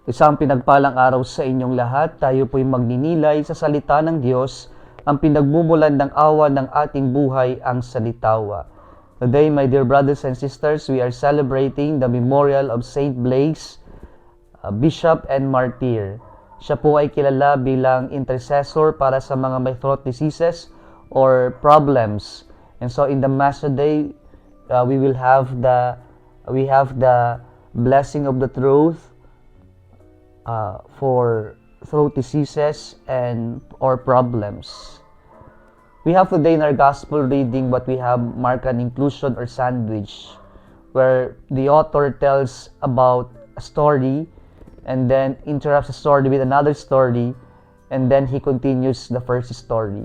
Isang pinagpalang araw sa inyong lahat. Tayo po'y magninilay sa salita ng Diyos, ang pinagmumulan ng awa ng ating buhay, ang salitawa. Today, my dear brothers and sisters, we are celebrating the memorial of Saint Blaise, Bishop and Martyr. Siya po ay kilala bilang intercessor para sa mga may throat diseases or problems. And so in the Mass today, we have the blessing of the truth for throat diseases and or problems. We have today in our gospel reading what we have marked an inclusion or sandwich, where the author tells about a story and then interrupts the story with another story, and then he continues the first story.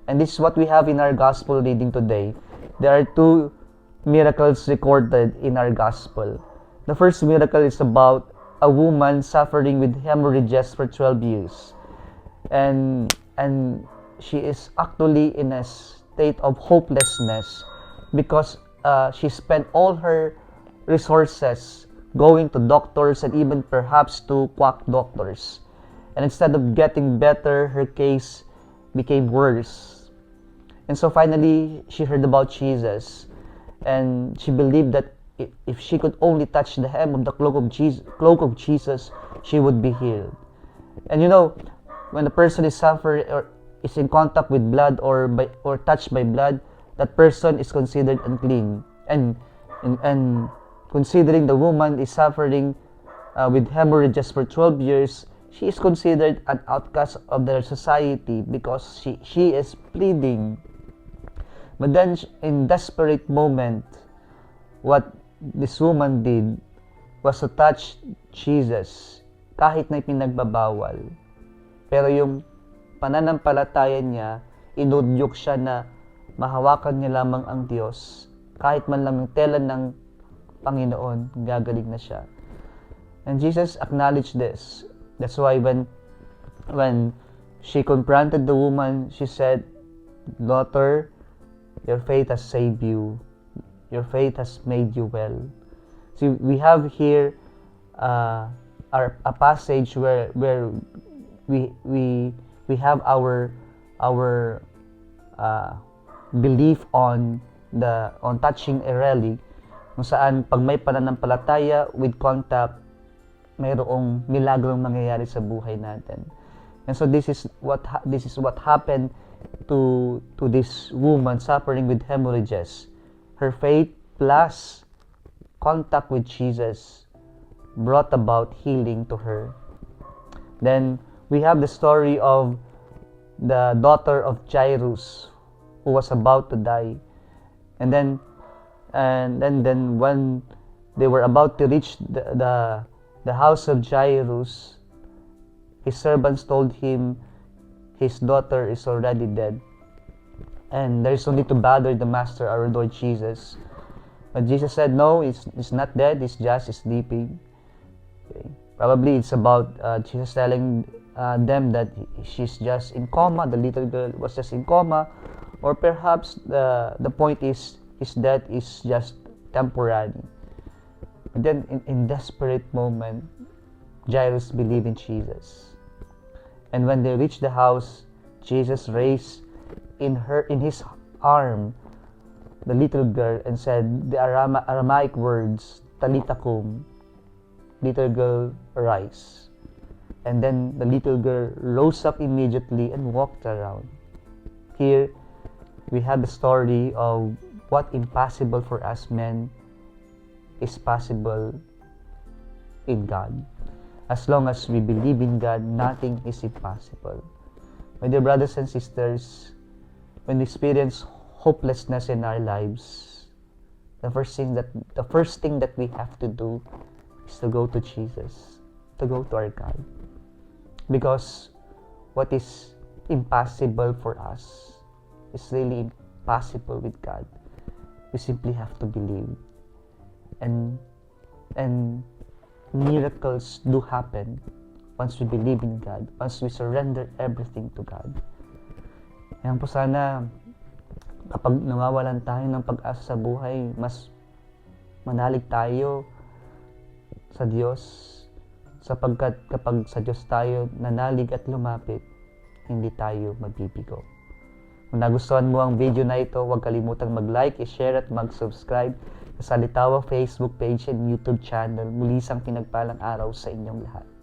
And this is what we have in our gospel reading today. There are two miracles recorded in our gospel. The first miracle is about a woman suffering with hemorrhages for 12 years. And she is actually in a state of hopelessness because she spent all her resources going to doctors and even perhaps to quack doctors. And instead of getting better, her case became worse. And so finally, she heard about Jesus. And she believed that if she could only touch the hem of the cloak of Jesus, she would be healed. And you know, when a person is suffering or is in contact with blood or touched by blood, that person is considered unclean. And considering the woman is suffering with hemorrhages for 12 years, she is considered an outcast of their society because she is bleeding. But then, in desperate moment, what this woman did was to touch Jesus kahit na ipinagbabawal. Pero yung pananampalataya niya, inudyok siya na mahawakan niya lamang ang Diyos. Kahit man lang yung tela ng Panginoon, gagaling na siya. And Jesus acknowledged this. That's why when she confronted the woman, she said, "Daughter, your faith has saved you. Your faith has made you well." See, we have here a passage where we have our belief on touching a relic, kung saan pag may pananampalataya with contact, mayroong milagrong mangyayari sa buhay natin. And so this is what happened to this woman suffering with hemorrhages. Her faith plus contact with Jesus brought about healing to her. Then we have the story of the daughter of Jairus who was about to die. And then when they were about to reach the house of Jairus, his servants told him his daughter is already dead. And there is no need to bother the Master, our Lord Jesus. But Jesus said, no, it's not dead, it's just sleeping. Okay. Probably it's about Jesus telling them that she's just in coma, the little girl was just in coma, or perhaps the point is his death is just temporary. And then in desperate moment, Jairus believed in Jesus. And when they reached the house, Jesus raised in his arm the little girl and said the Aramaic words, "Talitha kum," little girl, rise. And then the little girl rose up immediately and walked around. Here we have the story of what impossible for us men is possible in God. As long as we believe in God, nothing is impossible. My dear brothers and sisters, when we experience hopelessness in our lives, the first thing that we have to do is to go to Jesus, to go to our God. Because what is impossible for us is really impossible with God. We simply have to believe. And miracles do happen once we believe in God, once we surrender everything to God. Ayan po, sana kapag nawawalan tayo ng pag-asa sa buhay, mas manalig tayo sa Diyos, sapagkat kapag sa Diyos tayo nanalig at lumapit, hindi tayo mabibigo. Kung nagustuhan mo ang video na ito, huwag kalimutang mag-like, i-share at mag-subscribe sa Salitawa Facebook page and YouTube channel. Muli isang pinagpalang araw sa inyong lahat.